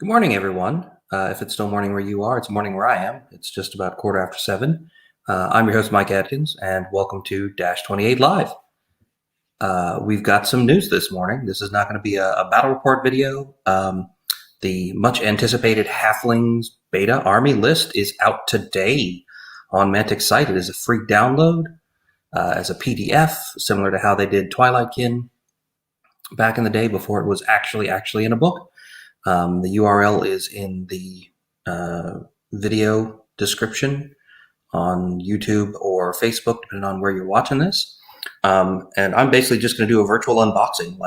Good morning, everyone. If it's still morning where you are, it's morning where I am. It's just about 7:15. I'm your host, Mike Atkins, and welcome to Dash 28 Live. We've got some news this morning. This is not going to be a battle report video. The much anticipated Halflings beta army list is out today on Mantic's site. It is a free download as a PDF, similar to how they did Twilightkin back in the day before it was actually in a book. The URL is in the video description on YouTube or Facebook, depending on where you're watching this. And I'm basically just going to do a virtual unboxing.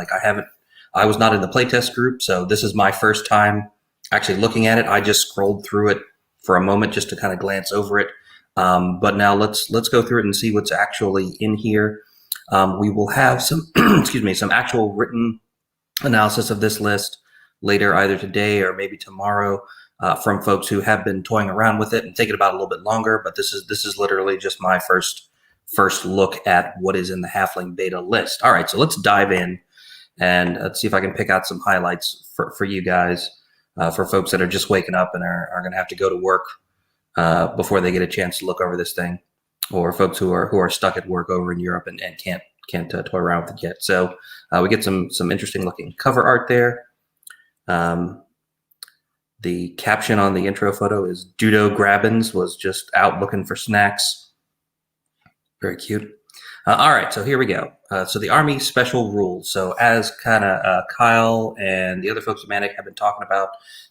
I was not in the playtest group, so this is my first time actually looking at it. I just scrolled through it for a moment just to kind of glance over it. But now let's go through it and see what's actually in here. We will have some, some actual written analysis of this list later, either today or maybe tomorrow, from folks who have been toying around with it and thinking about it a little bit longer. But this is literally just my first look at what is in the Halfling beta list. All right, so let's dive in and let's see if I can pick out some highlights for you guys, for folks that are just waking up and are going to have to go to work before they get a chance to look over this thing, or folks who are stuck at work over in Europe and can't toy around with it yet. So we get some interesting looking cover art there. The caption on the intro photo is Dudo Grabbins was just out looking for snacks. Very cute. All right, so here we go. So the Army special rules. So as kind of Kyle and the other folks at Manic have been talking about,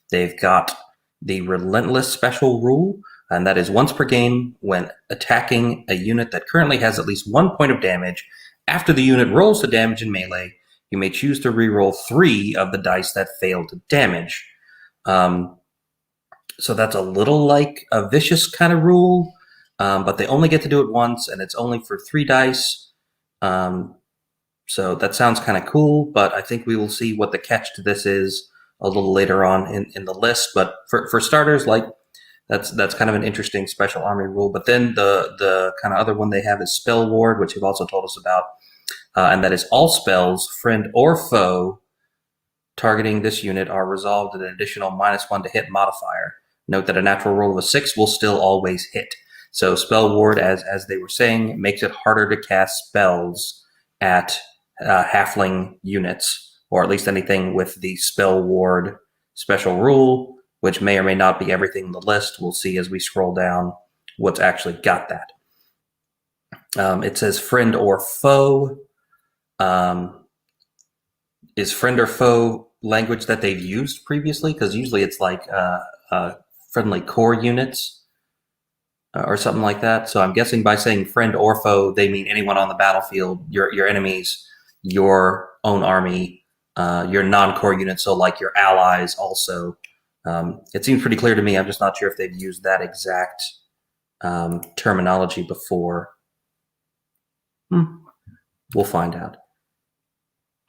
they've got the Relentless special rule, and that is once per game when attacking a unit that currently has at least 1 point of damage. After the unit rolls the damage in melee, you may choose to reroll 3 of the dice that failed to damage. So that's a little like a vicious kind of rule, but they only get to do it once, and it's only for 3 dice. So that sounds kind of cool, but I think we will see what the catch to this is a little later on in the list. But for starters, like that's kind of an interesting special army rule. But then the kind of other one they have is Spell Ward, which you've also told us about. And that is all spells, friend or foe, targeting this unit are resolved at an additional -1 to hit modifier. Note that a natural roll of a 6 will still always hit. So Spell Ward, as they were saying, makes it harder to cast spells at Halfling units, or at least anything with the Spell Ward special rule, which may or may not be everything in the list. We'll see as we scroll down what's actually got that. It says friend or foe. Is friend or foe language that they've used previously? Because usually it's like friendly core units or something like that. So I'm guessing by saying friend or foe, they mean anyone on the battlefield, your enemies, your own army, your non-core units, so like your allies also. It seems pretty clear to me. I'm just not sure if they've used that exact terminology before. We'll find out.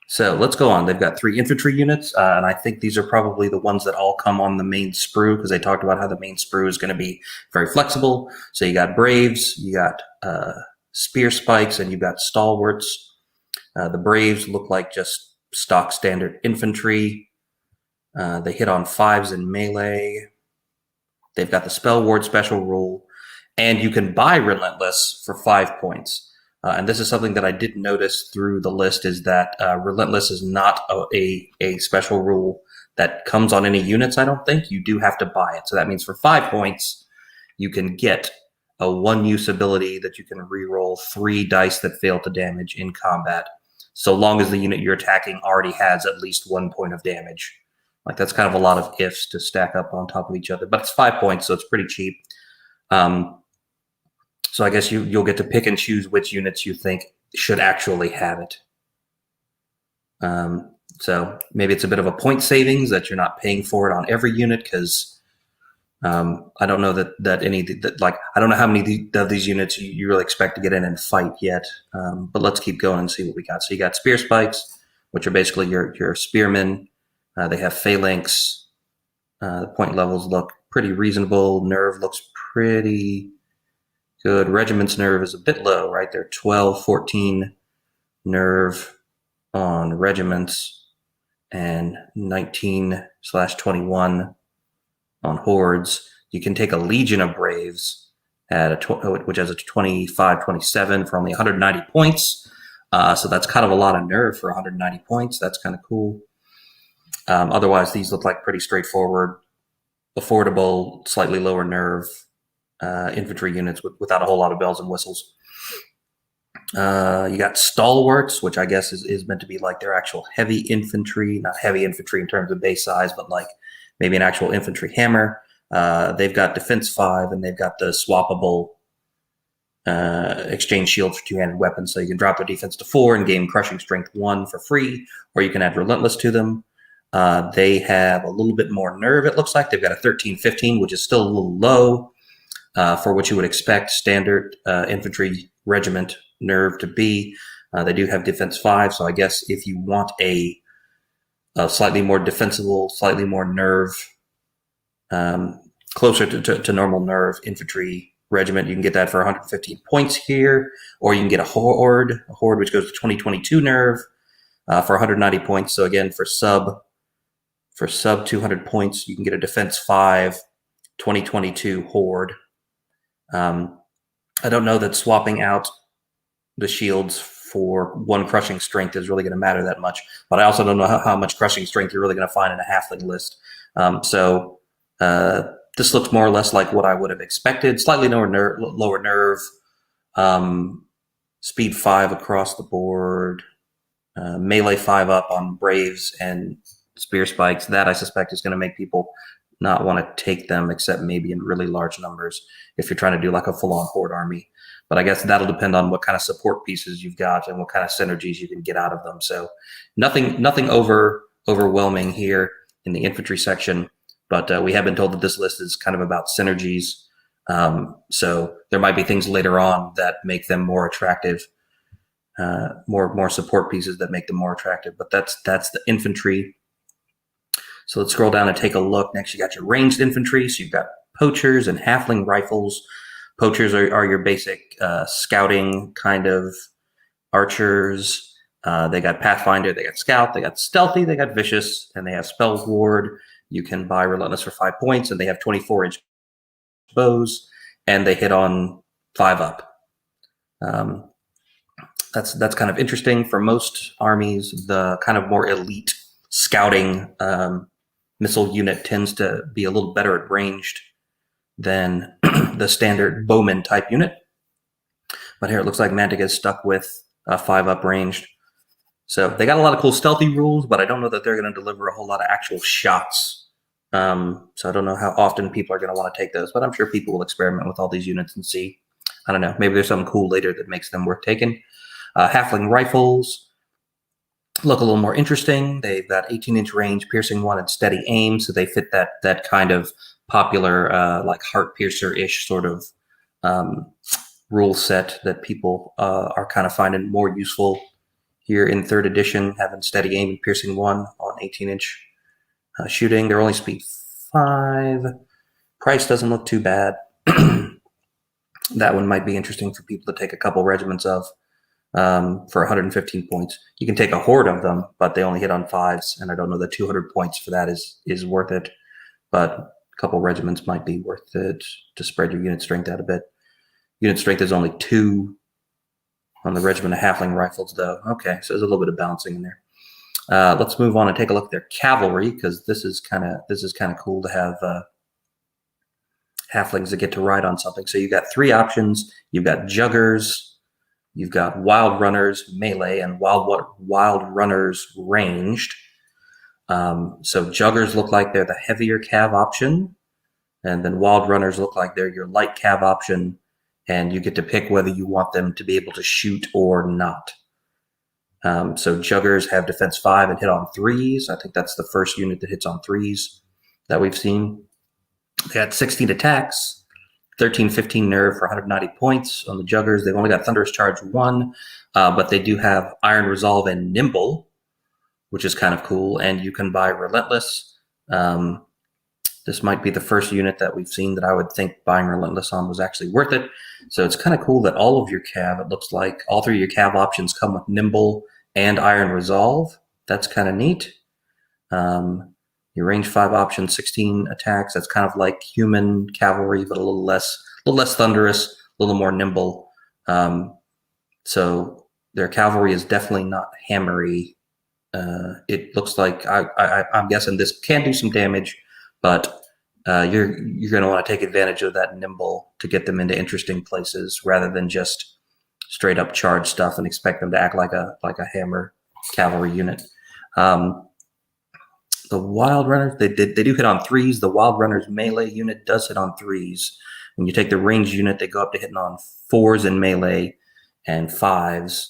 So let's go on. They've got 3 infantry units, and I think these are probably the ones that all come on the main sprue, because they talked about how the main sprue is going to be very flexible. So you got Braves, you got Spear Spikes, and you've got Stalwarts. The Braves look like just stock standard infantry. They hit on 5s in melee. They've got the Spell Ward special rule, and you can buy Relentless for 5 points. And this is something that I did notice through the list, is that Relentless is not a special rule that comes on any units, I don't think. You do have to buy it. So that means for 5 points, you can get a 1-use ability that you can reroll 3 dice that fail to damage in combat, so long as the unit you're attacking already has at least 1 point of damage. Like, that's kind of a lot of ifs to stack up on top of each other. But it's 5 points, so it's pretty cheap. So I guess you'll get to pick and choose which units you think should actually have it. So maybe it's a bit of a point savings that you're not paying for it on every unit, because I don't know I don't know how many of these units you really expect to get in and fight yet. But let's keep going and see what we got. So you got Spear Spikes, which are basically your spearmen. They have phalanx. The point levels look pretty reasonable. Nerve looks pretty good. Regiment's nerve is a bit low, right? They're 12, 14 nerve on regiments. and 19/21 on hordes. You can take a Legion of Braves at which has a 25/27 for only 190 points. So that's kind of a lot of nerve for 190 points. That's kind of cool. Otherwise, these look like pretty straightforward, affordable, slightly lower nerve infantry units without a whole lot of bells and whistles. You got Stalwarts, which I guess is meant to be like their actual heavy infantry, not heavy infantry in terms of base size, but like maybe an actual infantry hammer. They've got defense 5, and they've got the swappable exchange shields for two-handed weapons, so you can drop their defense to 4 and gain crushing strength 1 for free, or you can add relentless to them. They have a little bit more nerve, it looks like. They've got a 13/15, which is still a little low for what you would expect standard infantry regiment nerve to be. They do have defense 5, so I guess if you want a slightly more defensible, slightly more nerve, closer to normal nerve infantry regiment, you can get that for 115 points here, or you can get a horde which goes to 2022 nerve for 190 points. So again, for sub 200 points, you can get a defense 5 2022 horde. I don't know that swapping out the shields for 1 crushing strength is really going to matter that much, but I also don't know how much crushing strength you're really going to find in a halfling list. So this looks more or less like what I would have expected. Slightly lower nerve, speed 5 across the board, melee 5 up on Braves and Spear Spikes. That I suspect is going to make people not want to take them, except maybe in really large numbers if you're trying to do like a full-on horde army. But I guess that'll depend on what kind of support pieces you've got and what kind of synergies you can get out of them. So nothing overwhelming here in the infantry section. But we have been told that this list is kind of about synergies. So there might be things later on that make them more attractive, more support pieces that make them more attractive. But that's the infantry. So let's scroll down and take a look. Next, you got your ranged infantry. So you've got poachers and halfling rifles. Poachers are your basic scouting kind of archers. They got Pathfinder, they got Scout, they got Stealthy, they got Vicious, and they have Spells Ward. You can buy Relentless for 5 points, and they have 24-inch bows, and they hit on 5 up. That's kind of interesting. For most armies, the kind of more elite scouting missile unit tends to be a little better at ranged than the standard bowman type unit. But here it looks like Mantic is stuck with 5 up ranged. So they got a lot of cool stealthy rules, but I don't know that they're going to deliver a whole lot of actual shots. So I don't know how often people are going to want to take those, but I'm sure people will experiment with all these units and see. I don't know. Maybe there's something cool later that makes them worth taking. Halfling rifles look a little more interesting. They've got 18-inch range, piercing 1, and steady aim, so they fit that kind of popular like heart piercer-ish sort of rule set that people are kind of finding more useful here in 3rd edition, having steady aim and piercing 1 on 18-inch shooting. They're only speed 5. Price doesn't look too bad. That one might be interesting for people to take a couple regiments of for 115 points. You can take a horde of them, but they only hit on 5s, and I don't know that 200 points for that is worth it. But a couple regiments might be worth it to spread your unit strength out a bit. Unit strength is only 2 on the regiment of halfling rifles, though. Okay, so there's a little bit of balancing in there. Let's move on and take a look at their cavalry, because this is kind of cool to have halflings that get to ride on something. So you've got 3 options. You've got juggers, you've got wild runners melee, and wild runners ranged. So juggers look like they're the heavier cav option, and then wild runners look like they're your light cav option, and you get to pick whether you want them to be able to shoot or not. So juggers have defense 5 and hit on 3s. I think that's the first unit that hits on 3s that we've seen. They got 16 attacks, 13/15 nerve for 190 points on the juggers. They've only got Thunderous Charge 1, but they do have Iron Resolve and Nimble, which is kind of cool. And you can buy Relentless. This might be the first unit that we've seen that I would think buying Relentless on was actually worth it. So it's kind of cool that all of your cav, it looks like all 3 of your cav options come with Nimble and Iron Resolve. That's kind of neat. Your range 5 option, 16 attacks. That's kind of like human cavalry, but a little less thunderous, a little more nimble. So their cavalry is definitely not hammery. It looks like I'm guessing this can do some damage, but you're going to want to take advantage of that nimble to get them into interesting places rather than just straight up charge stuff and expect them to act like a hammer cavalry unit. The Wild Runners, they do hit on 3s. The Wild Runners melee unit does hit on 3s. When you take the ranged unit, they go up to hitting on 4s in melee and 5s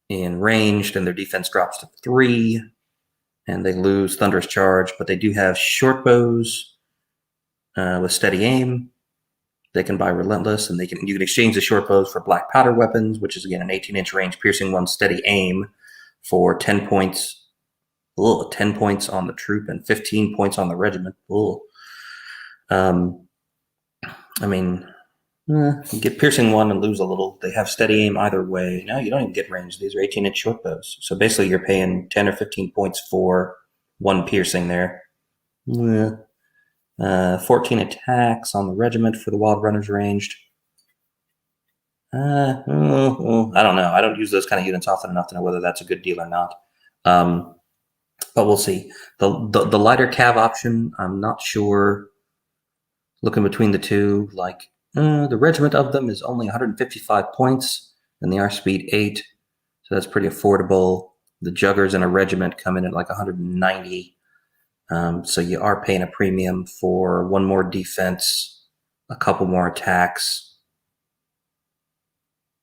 in ranged, and their defense drops to 3, and they lose Thunderous Charge, but they do have short bows with steady aim. They can buy Relentless, and you can exchange the short bows for black powder weapons, which is again an 18-inch range, piercing 1, steady aim for 10 points. 10 points on the troop and 15 points on the regiment. I mean, you get piercing 1 and lose a little. They have steady aim either way. No, you don't even get range. These are 18-inch short bows. So basically, you're paying 10 or 15 points for 1 piercing there. 14 attacks on the regiment for the Wild Runners ranged. I don't know. I don't use those kind of units often enough to know whether that's a good deal or not. But we'll see. The lighter cav option, I'm not sure. Looking between the two, like the regiment of them is only 155 points, and they are speed 8, so that's pretty affordable. The juggers in a regiment come in at like 190, so you are paying a premium for 1 more defense, a couple more attacks,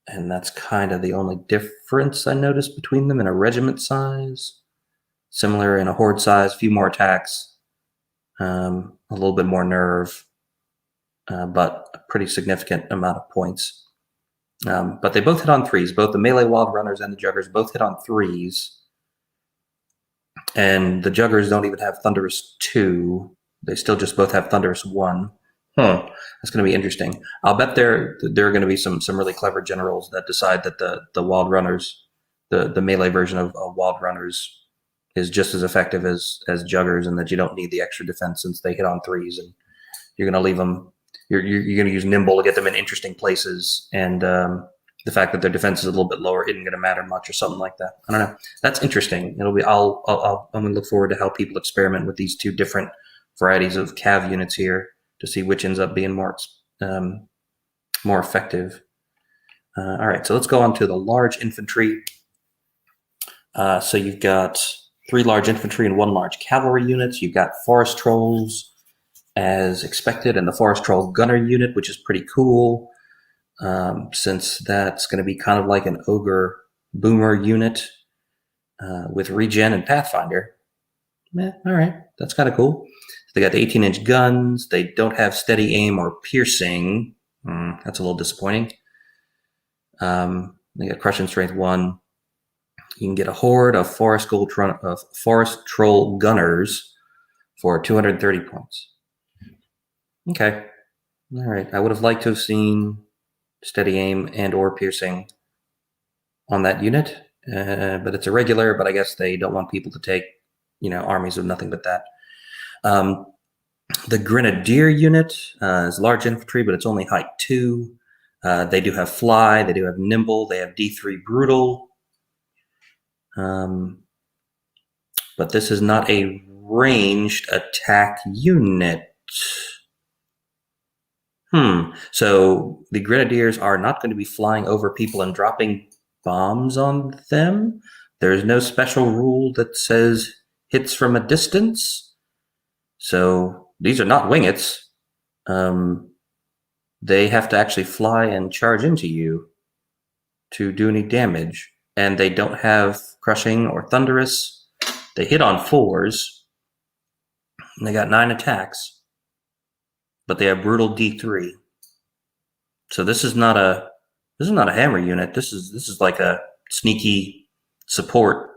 and that's kind of the only difference I noticed between them in a regiment size. Similar in a horde size, a few more attacks, a little bit more nerve, but a pretty significant amount of points. But they both hit on 3s. Both the melee Wild Runners and the Juggers both hit on 3s. And the Juggers don't even have Thunderous 2. They still just both have Thunderous 1. That's going to be interesting. I'll bet there are going to be some really clever generals that decide that the Wild Runners, the melee version of Wild Runners, is just as effective as Juggers, and that you don't need the extra defense since they hit on 3s, and you're going to leave them. You're going to use nimble to get them in interesting places, and the fact that their defense is a little bit lower isn't going to matter much, or something like that. I don't know. That's interesting. It'll be. I'm going to look forward to how people experiment with these 2 different varieties of cav units here to see which ends up being more effective. All right, so let's go on to the large infantry. So you've got 3 large infantry and 1 large cavalry units. You've got forest trolls as expected, and the forest troll gunner unit, which is pretty cool, since that's going to be kind of like an ogre boomer unit with regen and pathfinder. All right, that's kind of cool. They got the 18-inch guns. They don't have steady aim or piercing. That's a little disappointing. They got crushing strength 1. You can get a horde of forest troll gunners for 230 points. Okay. All right. I would have liked to have seen steady aim and or piercing on that unit, but it's irregular. But I guess they don't want people to take, armies of nothing but that. The grenadier unit is large infantry, but it's only height 2. They do have fly. They do have nimble. They have D3 brutal. But this is not a ranged attack unit. So the grenadiers are not going to be flying over people and dropping bombs on them. There's no special rule that says hits from a distance. So these are not wingets. They have to actually fly and charge into you to do any damage. And they don't have crushing or thunderous. They hit on 4s. And they got 9 attacks. But they have brutal D3. So this is not a hammer unit. This is like a sneaky support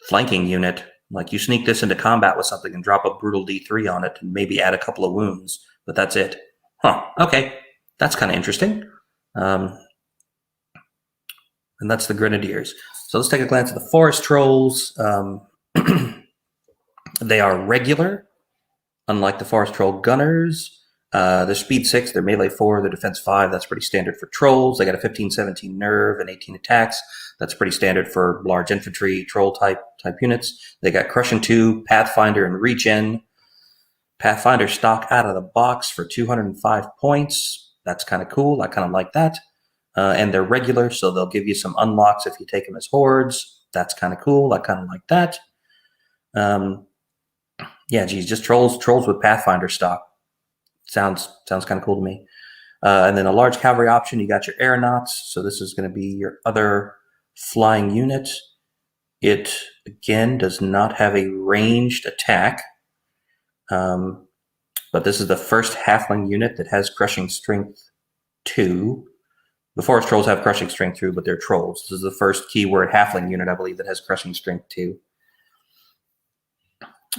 flanking unit. Like you sneak this into combat with something and drop a brutal D3 on it and maybe add a couple of wounds, but that's it. Okay. That's kind of interesting. And that's the grenadiers. So let's take a glance at the forest trolls. They are regular, unlike the Forest Troll Gunners. They're speed 6, they're melee 4, they're defense 5. That's pretty standard for trolls. They got a 15-17 nerve and 18 attacks. That's pretty standard for large infantry troll type units. They got crushing 2, Pathfinder, and regen. Pathfinder stock out of the box for 205 points. That's kind of cool. I kind of like that. And they're regular, so they'll give you some unlocks if you take them as hordes. That's kind of cool. I kind of like that. Yeah, geez, just trolls with Pathfinder stock. Sounds kind of cool to me. And then a large cavalry option, you got your aeronauts. So this is going to be your other flying unit. It, again, does not have a ranged attack. But this is the first halfling unit that has crushing strength 2. The forest trolls have crushing strength 2, but they're trolls. This is the first keyword halfling unit, I believe, that has crushing strength 2.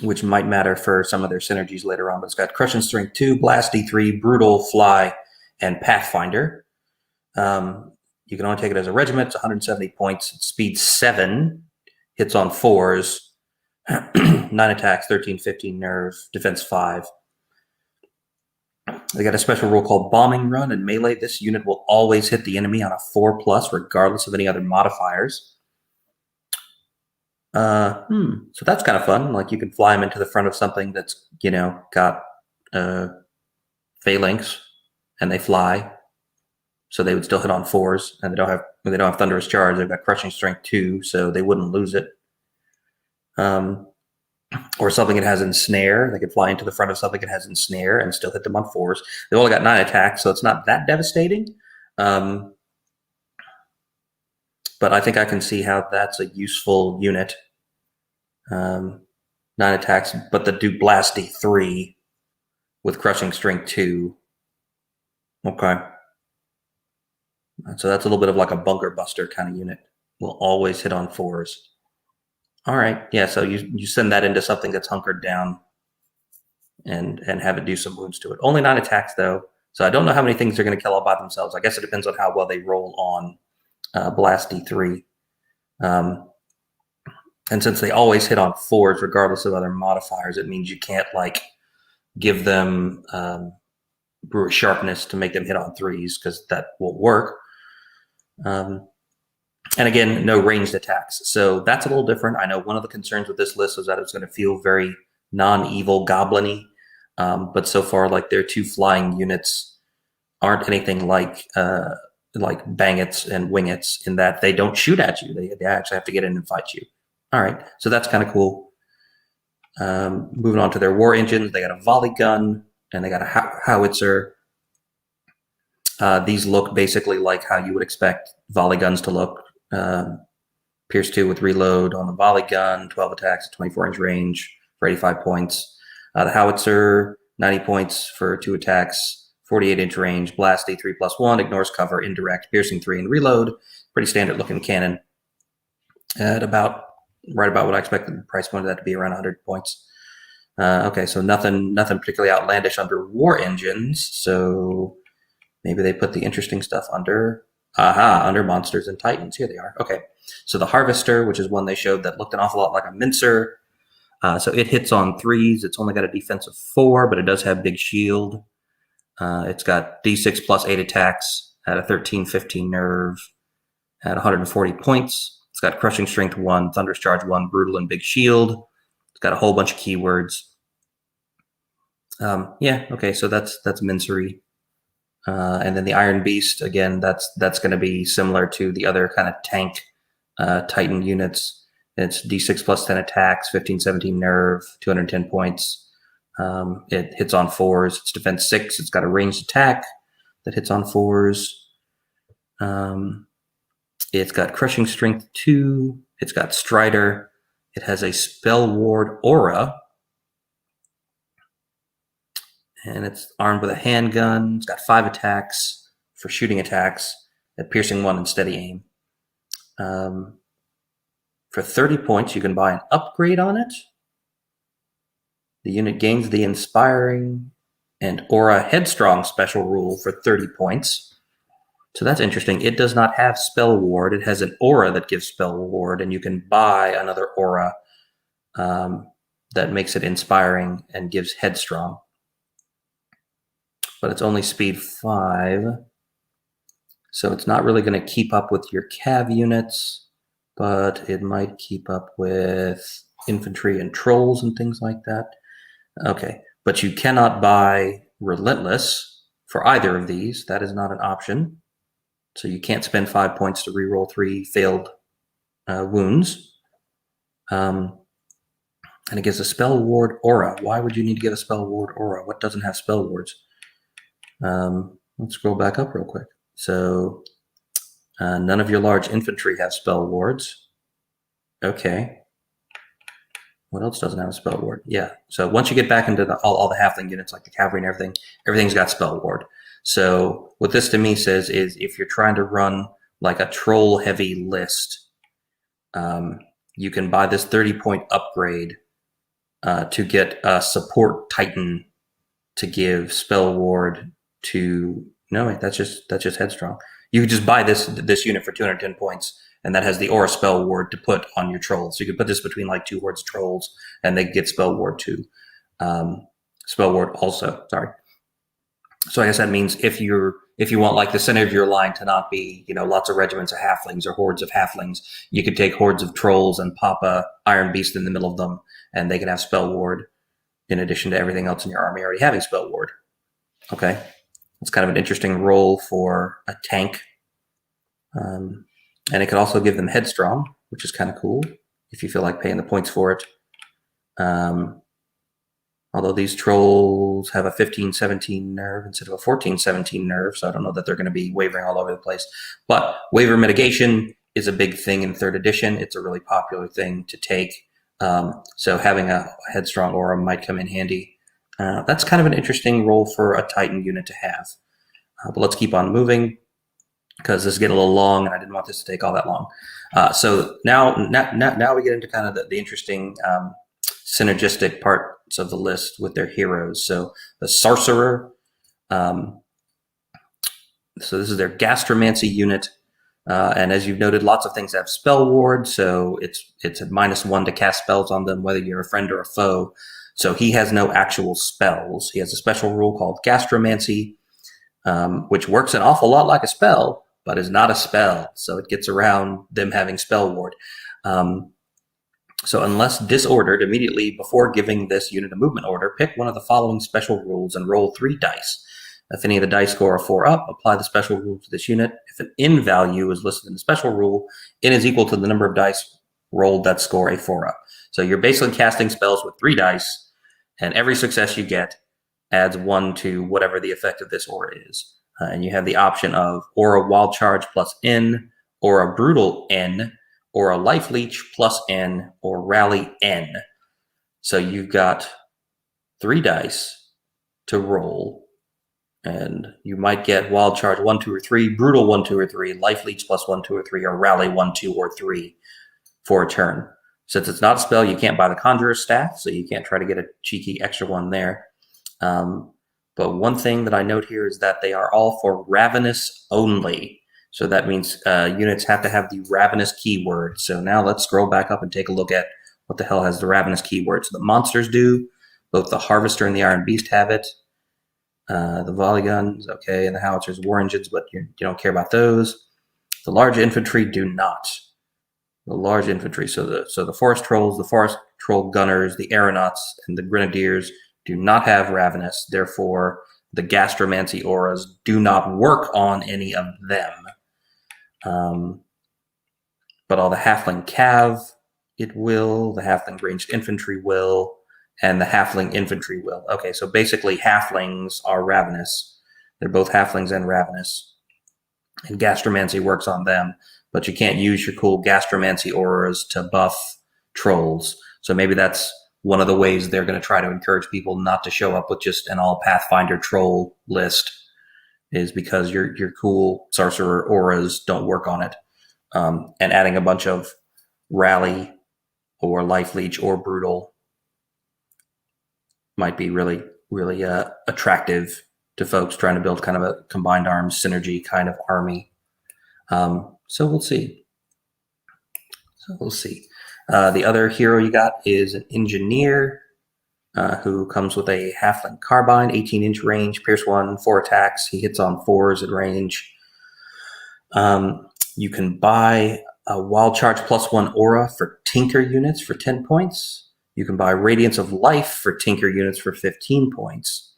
Which might matter for some of their synergies later on. But it's got crushing strength 2, blast D3, brutal, fly, and pathfinder. You can only take it as a regiment. It's 170 points. It's speed 7, hits on 4s, 9 attacks, 13-15 nerve, defense 5. They got a special rule called bombing run and melee. This unit will always hit the enemy on a 4+, regardless of any other modifiers. So that's kind of fun. Like, you can fly them into the front of something that's, got phalanx, and they fly. So they would still hit on 4s, and they don't have thunderous charge. They've got crushing strength 2, so they wouldn't lose it. Or something it has ensnare. They could fly into the front of something it has ensnare and still hit them on 4s. They've only got 9 attacks, so it's not that devastating. But I think I can see how that's a useful unit. 9 attacks, but the do blast D3 with crushing strength 2. Okay. So that's a little bit of like a bunker buster kind of unit. Will always hit on 4s. All right. Yeah, so you send that into something that's hunkered down and have it do some wounds to it. Only 9 attacks, though. So I don't know how many things they're going to kill all by themselves. I guess it depends on how well they roll on blast D3. And since they always hit on 4s, regardless of other modifiers, it means you can't, give them brewer sharpness to make them hit on 3s, because that won't work. And again, no ranged attacks. So that's a little different. I know one of the concerns with this list was that it's going to feel very non-evil goblin-y. But so far, their 2 flying units aren't anything like Bangits and Wingits, in that they don't shoot at you. They actually have to get in and fight you. All right, so that's kind of cool. Moving on to their war engines, they got a volley gun and they got a howitzer. These look basically like how you would expect volley guns to look. Pierce 2 with reload on the volley gun, 12 attacks at 24-inch range for 85 points. The howitzer, 90 points for 2 attacks, 48-inch range, blast D3 +1, ignores cover, indirect, piercing 3, and reload. Pretty standard looking cannon. At right about what I expected the price point of that to be, around 100 points. Okay, so nothing particularly outlandish under war engines. So maybe they put the interesting stuff under monsters and titans. Here they are. Okay, so the harvester, which is one they showed that looked an awful lot like a mincer. So it hits on 3s. It's only got a defense of 4, but it does have big shield. It's got D6 +8 attacks at a 13-15 nerve at 140 points. It's got crushing strength 1, thunderous charge 1, brutal, and big shield. It's got a whole bunch of keywords. Yeah, okay, so that's mincery. And then the Iron Beast, again, that's going to be similar to the other kind of tank Titan units. It's D6 +10 attacks, 15-17 nerve, 210 points. It hits on 4s. It's defense 6. It's got a ranged attack that hits on 4s. It's got crushing strength 2. It's got Strider. It has a spell ward aura. And it's armed with a handgun. It's got 5 attacks for shooting attacks at piercing 1 and steady aim. For 30 points, you can buy an upgrade on it. The unit gains the Inspiring and Aura Headstrong special rule for 30 points. So that's interesting. It does not have Spell Ward. It has an aura that gives Spell Ward, and you can buy another aura that makes it inspiring and gives headstrong. But it's only speed 5. So it's not really going to keep up with your cav units, but it might keep up with infantry and trolls and things like that. Okay, but you cannot buy Relentless for either of these. That is not an option. So you can't spend 5 points to reroll 3 failed wounds. And it gives a spell ward aura. Why would you need to get a spell ward aura? What doesn't have spell wards? Let's scroll back up real quick. So none of your large infantry have spell wards. Okay. What else doesn't have a spell ward? Yeah. So once you get back into all the halfling units, like the cavalry and everything, everything's got spell ward. So what this to me says is if you're trying to run like a troll heavy list, you can buy this 30-point upgrade to get a support titan to give spell ward to. No, wait, that's just headstrong. You could just buy this unit for 210 points, and that has the aura spell ward to put on your trolls. So you could put this between like 2 hordes of trolls, and they get spell ward too. Spell ward also. Sorry. So I guess that means if you want like the center of your line to not be lots of regiments of halflings or hordes of halflings, you could take hordes of trolls and pop a iron beast in the middle of them, and they can have spell ward in addition to everything else in your army already having spell ward. Okay. It's kind of an interesting role for a tank. And it could also give them headstrong, which is kind of cool if you feel like paying the points for it. Although these trolls have a 15-17 nerve instead of a 14-17 nerve, so I don't know that they're going to be wavering all over the place. But waver mitigation is a big thing in 3rd edition. It's a really popular thing to take. So having a headstrong aura might come in handy. That's kind of an interesting role for a Titan unit to have. But let's keep on moving because this is getting a little long, and I didn't want this to take all that long. So now we get into kind of the interesting synergistic parts of the list with their heroes. So the Sorcerer. So this is their Gastromancy unit. And as you've noted, lots of things have spell ward, so it's a -1 to cast spells on them, whether you're a friend or a foe. So he has no actual spells. He has a special rule called Gastromancy, which works an awful lot like a spell, but is not a spell. So it gets around them having spell ward. So unless disordered, immediately before giving this unit a movement order, pick one of the following special rules and roll 3 dice. If any of the dice score a 4 up, apply the special rule to this unit. If an in value is listed in the special rule, in is equal to the number of dice rolled that score a 4 up. So you're basically casting spells with 3 dice, and every success you get adds 1 to whatever the effect of this aura is. And you have the option of Aura Wild Charge plus N, Aura Brutal N, Aura Life Leech plus N, or Rally N. So you've got 3 dice to roll, and you might get Wild Charge 1, 2, or 3, Brutal 1, 2, or 3, Life Leech plus 1, 2, or 3, or Rally 1, 2, or 3 for a turn. Since it's not a spell, you can't buy the Conjurer's Staff, so you can't try to get a cheeky extra one there. But one thing that I note here is that they are all for Ravenous only. So that means units have to have the Ravenous keyword. So now let's scroll back up and take a look at what the hell has the Ravenous keyword. So the monsters do. Both the Harvester and the Iron Beast have it. The volley guns, okay, and the howitzers, war engines, but you don't care about those. The large infantry do not. The large infantry, so the forest trolls, the forest troll gunners, the aeronauts, and the grenadiers do not have Ravenous. Therefore, the Gastromancy auras do not work on any of them. But all the Halfling Cav, it will. The Halfling Ranged Infantry will. And the Halfling Infantry will. Okay, so basically Halflings are Ravenous. They're both Halflings and Ravenous. And Gastromancy works on them. But you can't use your cool Gastromancy auras to buff trolls. So maybe that's one of the ways they're going to try to encourage people not to show up with just an all Pathfinder troll list, is because your cool Sorcerer auras don't work on it. And adding a bunch of Rally or Life Leech or Brutal might be really, really attractive to folks trying to build kind of a combined arms synergy kind of army. So we'll see. The other hero you got is an engineer who comes with a Halfling carbine, 18-inch range, Pierce 1, 4 attacks. He hits on 4s at range. You can buy a Wild Charge +1 aura for Tinker units for 10 points. You can buy Radiance of Life for Tinker units for 15 points.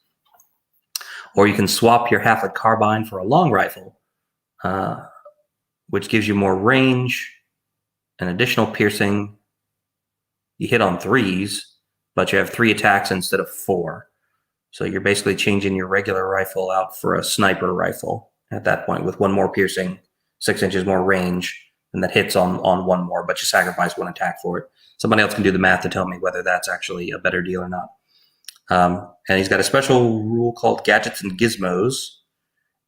Or you can swap your Halfling carbine for a long rifle, which gives you more range, an additional piercing. You hit on 3s, but you have 3 attacks instead of 4. So you're basically changing your regular rifle out for a sniper rifle at that point with 1 more piercing, 6 inches more range, and that hits on 1 more, but you sacrifice 1 attack for it. Somebody else can do the math to tell me whether that's actually a better deal or not. And he's got a special rule called Gadgets and Gizmos.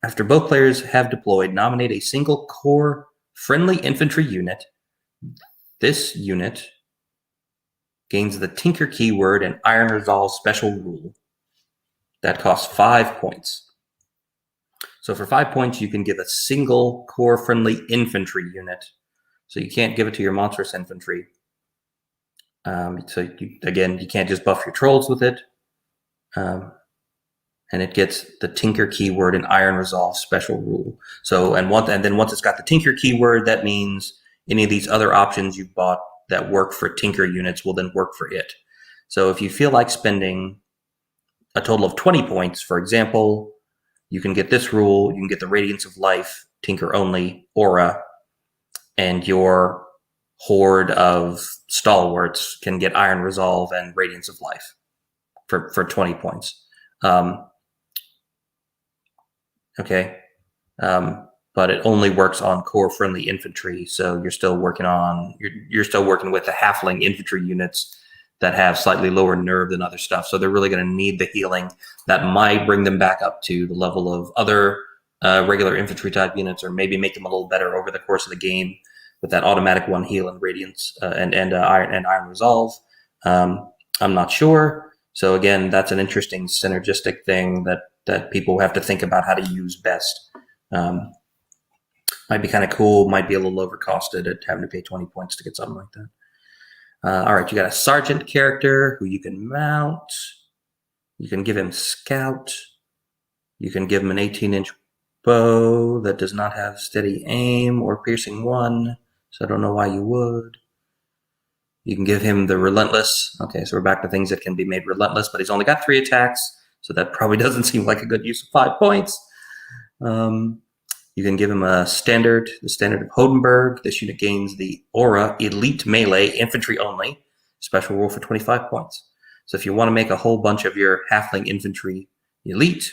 After both players have deployed, nominate a single core friendly infantry unit. This unit gains the Tinker keyword and Iron Resolve special rule. That costs 5 points. So for 5 points, you can give a single core friendly infantry unit. So you can't give it to your monstrous infantry. Again, you can't just buff your trolls with it. And it gets the Tinker keyword and Iron Resolve special rule. So and then once it's got the Tinker keyword, that means any of these other options you bought that work for Tinker units will then work for it. So if you feel like spending a total of 20 points, for example, you can get this rule. You can get the Radiance of Life, Tinker only, aura, and your horde of stalwarts can get Iron Resolve and Radiance of Life for 20 points. Okay. But it only works on core friendly infantry. So you're still working with the Halfling infantry units that have slightly lower nerve than other stuff. So they're really going to need the healing that might bring them back up to the level of other regular infantry type units, or maybe make them a little better over the course of the game with that automatic 1 heal and Radiance and Iron Resolve. I'm not sure. So again, that's an interesting synergistic thing that people have to think about how to use best. Might be kind of cool, might be a little overcosted at having to pay 20 points to get something like that. All right, you got a sergeant character who you can mount. You can give him scout. You can give him an 18-inch bow that does not have steady aim or piercing 1, so I don't know why you would. You can give him the relentless. Okay, so we're back to things that can be made relentless, but he's only got 3 attacks, so that probably doesn't seem like a good use of 5 points. You can give him the standard of Hodenberg. This unit gains the aura Elite Melee Infantry only, special rule for 25 points. So if you want to make a whole bunch of your Halfling infantry elite,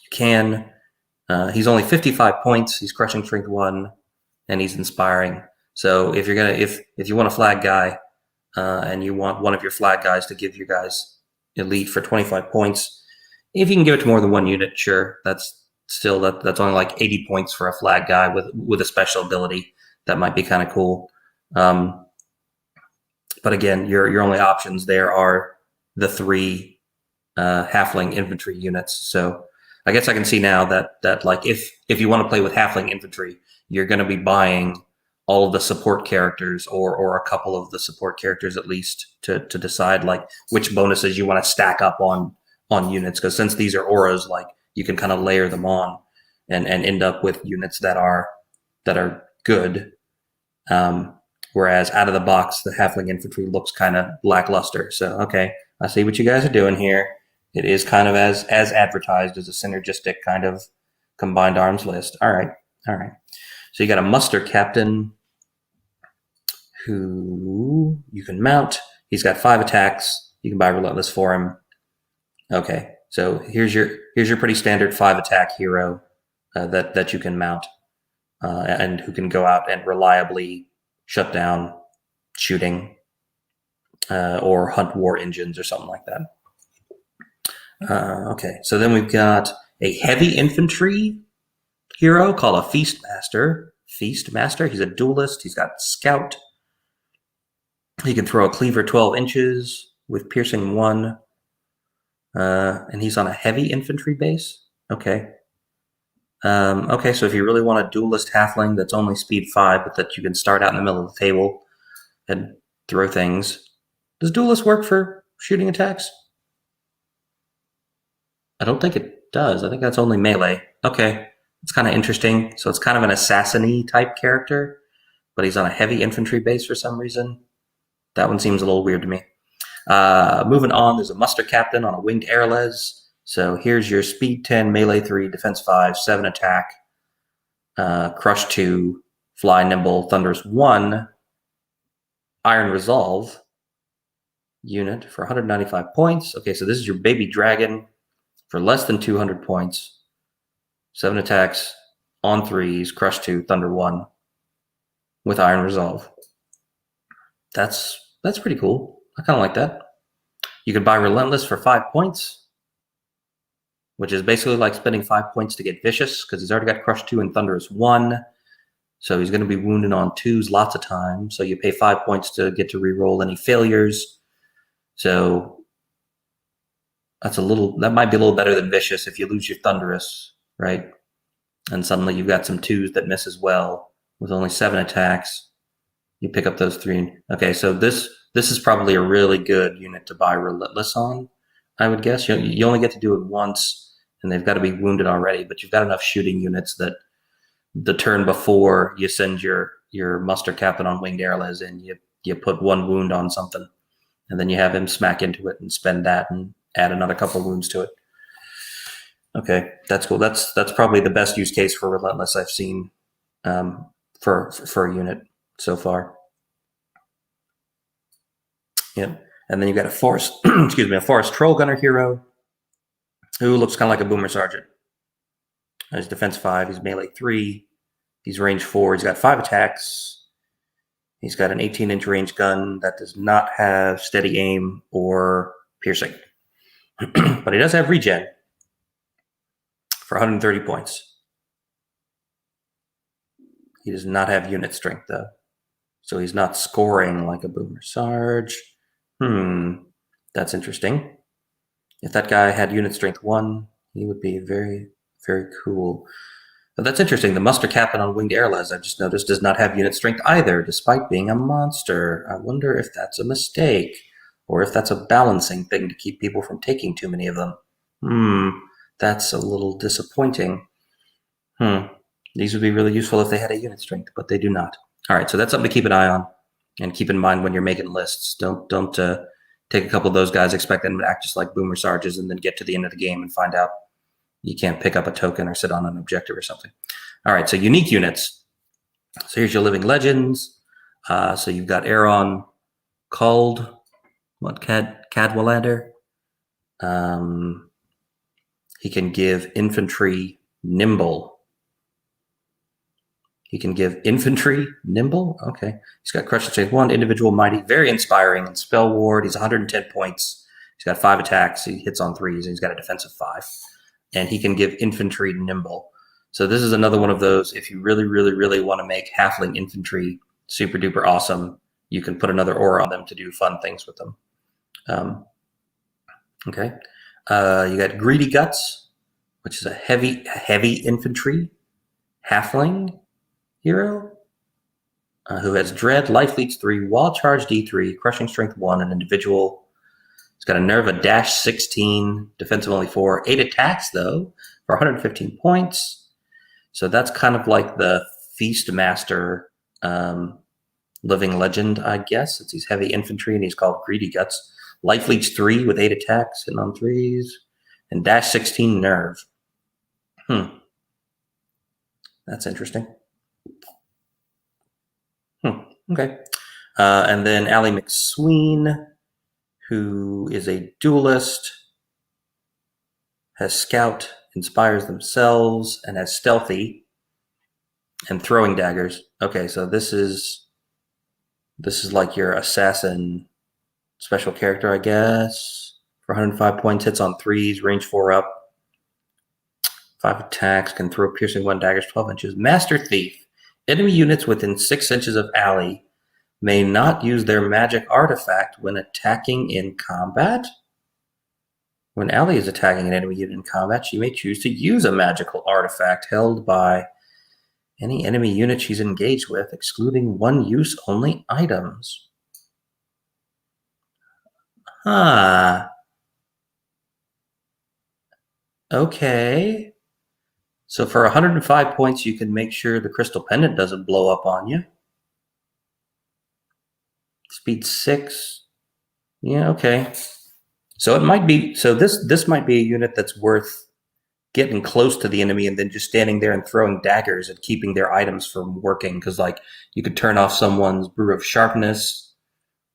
you can. He's only 55 points. He's crushing strength 1, and he's inspiring. So if you want a flag guy, and you want one of your flag guys to give you guys elite for 25 points, if you can give it to more than 1 unit, sure. That's only like 80 points for a flag guy with a special ability. That might be kind of cool. But again, your only options there are the 3 Halfling infantry units. So I guess I can see now that like if you want to play with Halfling infantry, you're going to be buying all of the support characters or a couple of the support characters at least to decide like which bonuses you want to stack up on units. Because since these are auras, like you can kind of layer them on and end up with units that are good. Whereas out of the box, the Halfling infantry looks kind of lackluster. So, okay, I see what you guys are doing here. It is kind of as advertised as a synergistic kind of combined arms list. All right. So you got a muster captain who you can mount. He's got 5 attacks. You can buy relentless for him. Okay. So here's your pretty standard 5 attack hero that you can mount and who can go out and reliably shut down shooting or hunt war engines or something like that. Okay, so then we've got a heavy infantry hero called a Feastmaster. He's a duelist. He's got scout. He can throw a cleaver 12 inches with piercing 1. And he's on a heavy infantry base. Okay. Okay, so if you really want a duelist halfling that's only speed 5, but that you can start out in the middle of the table, and throw things. Does Duelist work for shooting attacks? I don't think it does. I think that's only melee. Okay, it's kind of interesting. So it's kind of an assassin-y type character, but he's on a heavy infantry base for some reason. That one seems a little weird to me. Moving on, there's a muster captain on a winged airles. So here's your speed 10, melee 3, defense 5, 7 attack, crush 2, fly nimble, thunderous 1, iron resolve unit for 195 points. Okay, so this is your baby dragon for less than 200 points. 7 attacks, on 3s, crush 2, thunder 1 with iron resolve. That's pretty cool. I kind of like that. You can buy Relentless for 5 points, which is basically like spending 5 points to get Vicious, because he's already got Crush 2 and Thunderous 1. So he's going to be wounded on 2s lots of times. So you pay 5 points to get to reroll any failures. So that might be a little better than Vicious if you lose your Thunderous, right? And suddenly you've got some 2s that miss as well with only 7 attacks. You pick up those 3. Okay, so this is probably a really good unit to buy Relentless on, I would guess. You only get to do it once, and they've got to be wounded already, but you've got enough shooting units that the turn before you send your muster captain on winged airles in, you put 1 wound on something, and then you have him smack into it and spend that and add another couple wounds to it. Okay, that's cool. That's probably the best use case for Relentless I've seen for a unit so far. Yep. And then you've got a forest, a forest troll gunner hero who looks kind of like a boomer sergeant. He's defense 5, he's melee 3, he's range 4, he's got 5 attacks. He's got an 18-inch range gun that does not have steady aim or piercing. But he does have regen for 130 points. He does not have unit strength, though. So he's not scoring like a boomer sarge. That's interesting. If that guy had unit strength 1, he would be very, very cool. But that's interesting. The muster captain on winged airles, I just noticed, does not have unit strength either, despite being a monster. I wonder if that's a mistake, or if that's a balancing thing to keep people from taking too many of them. That's a little disappointing. These would be really useful if they had a unit strength, but they do not. All right, so that's something to keep an eye on, and keep in mind when you're making lists. Don't take a couple of those guys, expect them to act just like boomer sarges, and then get to the end of the game and find out you can't pick up a token or sit on an objective or something. All right, so unique units. So here's your living legends. So you've got Aaron Called, Cadwallader. He can give infantry nimble. He can give infantry nimble. Okay. He's got crush strength 1, individual mighty, very inspiring, and spell ward. He's 110 points. He's got 5 attacks. He hits on 3s, and he's got a defensive 5. And he can give infantry nimble. So this is another one of those, if you really, really, really want to make halfling infantry super duper awesome, you can put another aura on them to do fun things with them. Okay. You got Greedy Guts, which is a heavy infantry halfling hero who has Dread, Life Leaks 3, Wall Charge D3, Crushing Strength 1, an individual. He's got a Nerve, a dash 16, defensive only 4, 8 attacks though for 115 points. So that's kind of like the Feast Master living legend, I guess. He's heavy infantry and he's called Greedy Guts. Life Leaks 3 with 8 attacks, hitting on 3s, and dash 16 Nerve. That's interesting. Okay. And then Allie McSween, who is a duelist, has Scout, inspires themselves, and has Stealthy and throwing daggers. Okay, so this is like your assassin special character, I guess. For 105 points, hits on 3s, range 4 up. 5 attacks, can throw piercing 1 daggers 12 inches. Master Thief. Enemy units within 6 inches of Allie may not use their magic artifact when attacking in combat. When Allie is attacking an enemy unit in combat, she may choose to use a magical artifact held by any enemy unit she's engaged with, excluding one-use only items. Huh. Okay. So for 105 points, you can make sure the crystal pendant doesn't blow up on you. Speed 6. Yeah, okay. So it might be, so this might be a unit that's worth getting close to the enemy and then just standing there and throwing daggers and keeping their items from working. Because like you could turn off someone's brew of sharpness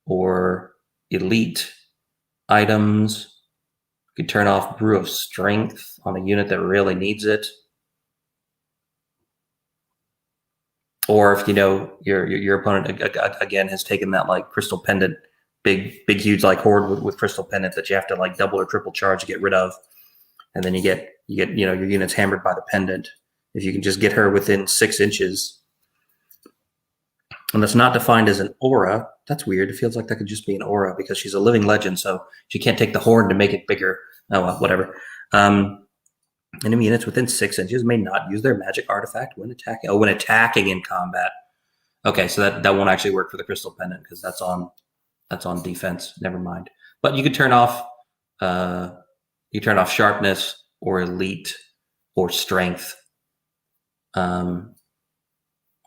or elite items. You could turn off brew of strength on a unit that really needs it. Or if you know your opponent again has taken that like crystal pendant, big huge like horde with crystal pendant that you have to like double or triple charge to get rid of, and then you get your units hammered by the pendant. If you can just get her within 6 inches, and that's not defined as an aura. That's weird. It feels like that could just be an aura because she's a living legend, so she can't take the horn to make it bigger. Oh well, whatever. Enemy units within 6 inches may not use their magic artifact when attacking. Oh, when attacking in combat. Okay, so that won't actually work for the crystal pendant because that's on defense. Never mind. But you could turn off sharpness or elite or strength, or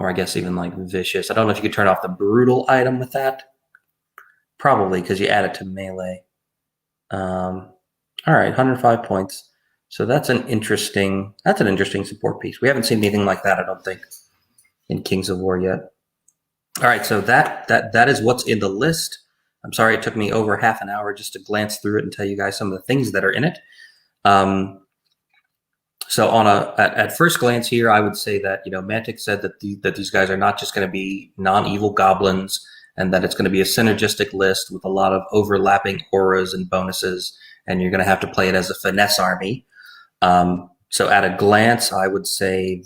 I guess even like vicious. I don't know if you could turn off the brutal item with that. Probably because you add it to melee. All right, 105 points. So that's an interesting support piece. We haven't seen anything like that, I don't think, in Kings of War yet. All right, so that is what's in the list. I'm sorry it took me over half an hour just to glance through it and tell you guys some of the things that are in it. So at first glance here, I would say that Mantic said that these guys are not just going to be non-evil goblins, and that it's going to be a synergistic list with a lot of overlapping auras and bonuses, and you're going to have to play it as a finesse army. So at a glance, I would say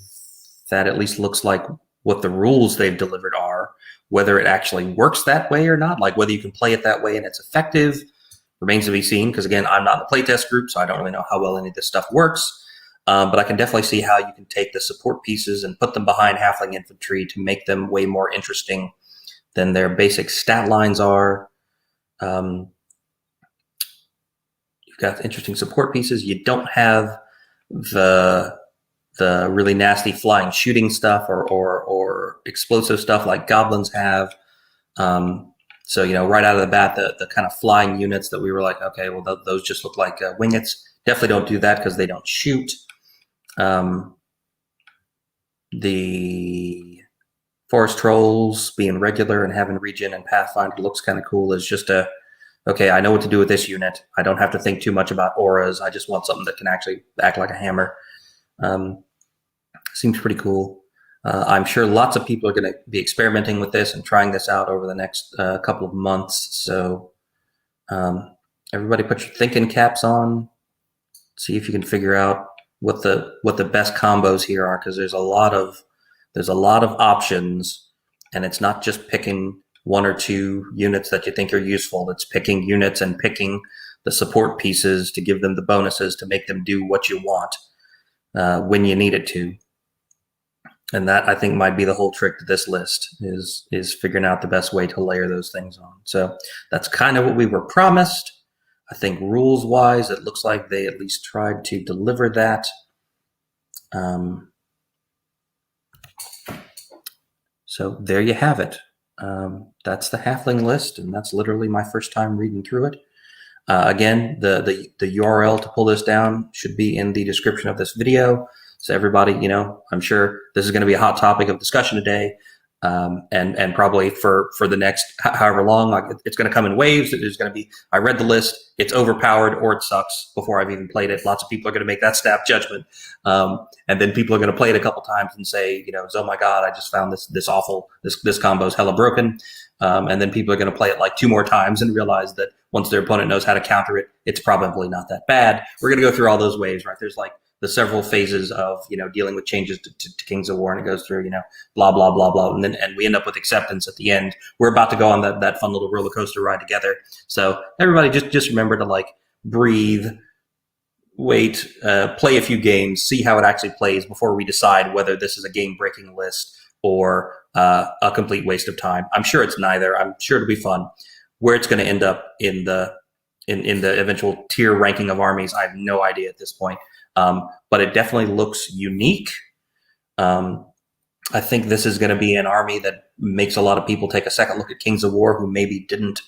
that at least looks like what the rules they've delivered are. Whether it actually works that way or not, like whether you can play it that way and it's effective, remains to be seen. Because again, I'm not in the playtest group, so I don't really know how well any of this stuff works. But I can definitely see how you can take the support pieces and put them behind Halfling Infantry to make them way more interesting than their basic stat lines are. You've got interesting support pieces. You don't have the really nasty flying shooting stuff or explosive stuff like goblins have. So right out of the bat, the kind of flying units that we were like, okay, well those just look like wingets. Definitely don't do that because they don't shoot. The forest trolls being regular and having regen and pathfinder looks kind of cool. Is just okay, I know what to do with this unit. I don't have to think too much about auras. I just want something that can actually act like a hammer. Seems pretty cool. I'm sure lots of people are going to be experimenting with this and trying this out over the next couple of months. So everybody put your thinking caps on. See if you can figure out what the best combos here are, because there's a lot of options, and it's not just picking one or two units that you think are useful. It's picking units and picking the support pieces to give them the bonuses to make them do what you want when you need it to. And that, I think, might be the whole trick to this list is figuring out the best way to layer those things on. So that's kind of what we were promised. I think rules-wise, it looks like they at least tried to deliver that. So there you have it. That's the Halfling list, and that's literally my first time reading through it. Again, the URL to pull this down should be in the description of this video. So everybody, I'm sure this is going to be a hot topic of discussion today, and probably for the next however long. It's going to come in waves. There's going to be, I read the list, it's overpowered or it sucks before I've even played it. Lots of people are going to make that snap judgment, and then people are going to play it a couple times and say, oh my god, I just found this awful. This combo is hella broken. And then people are going to play it like 2 more times and realize that once their opponent knows how to counter it, it's probably not that bad. We're going to go through all those waves, right? There's like the several phases of dealing with changes to Kings of War, and it goes through blah blah blah blah, and we end up with acceptance at the end. We're about to go on that fun little roller coaster ride together. So everybody just remember to like breathe, wait, play a few games, see how it actually plays before we decide whether this is a game-breaking list or a complete waste of time. I'm sure it's neither. I'm sure it'll be fun. Where it's going to end up in the in the eventual tier ranking of armies, I have no idea at this point. But it definitely looks unique. I think this is going to be an army that makes a lot of people take a second look at Kings of War who maybe didn't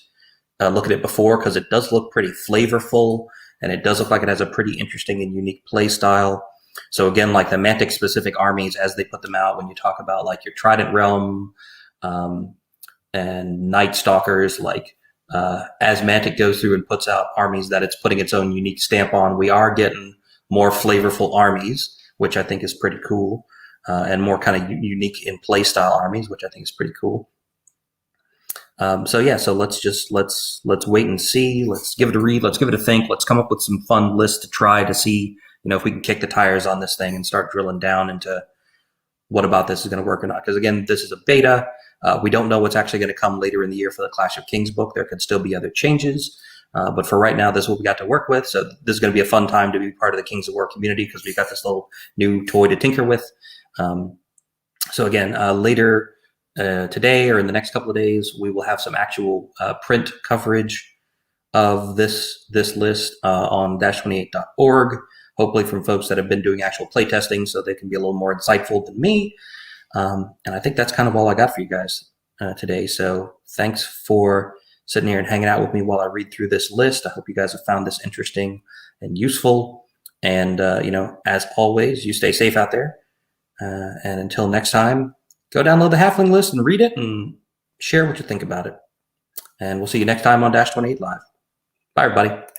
look at it before, because it does look pretty flavorful, and it does look like it has a pretty interesting and unique play style. So again, like the Mantic specific armies, as they put them out, when you talk about like your Trident Realm and Night Stalkers, like as Mantic goes through and puts out armies that it's putting its own unique stamp on, we are getting more flavorful armies, which I think is pretty cool, and more kind of unique in play style armies, which I think is pretty cool. So let's wait and see. Let's give it a read. Let's give it a think. Let's come up with some fun lists to try to see, if we can kick the tires on this thing and start drilling down into what about this is going to work or not. Because again, this is a beta. We don't know what's actually going to come later in the year for the Clash of Kings book. There could still be other changes. But for right now, this is what we got to work with. So this is going to be a fun time to be part of the Kings of War community, because we've got this little new toy to tinker with. So again, later today or in the next couple of days, we will have some actual print coverage of this list on dash28.org, hopefully from folks that have been doing actual playtesting, so they can be a little more insightful than me. And I think that's kind of all I got for you guys today. So thanks for sitting here and hanging out with me while I read through this list. I hope you guys have found this interesting and useful. And, as always, you stay safe out there. And until next time, go download the Halfling list and read it and share what you think about it. And we'll see you next time on Dash 28 Live. Bye, everybody.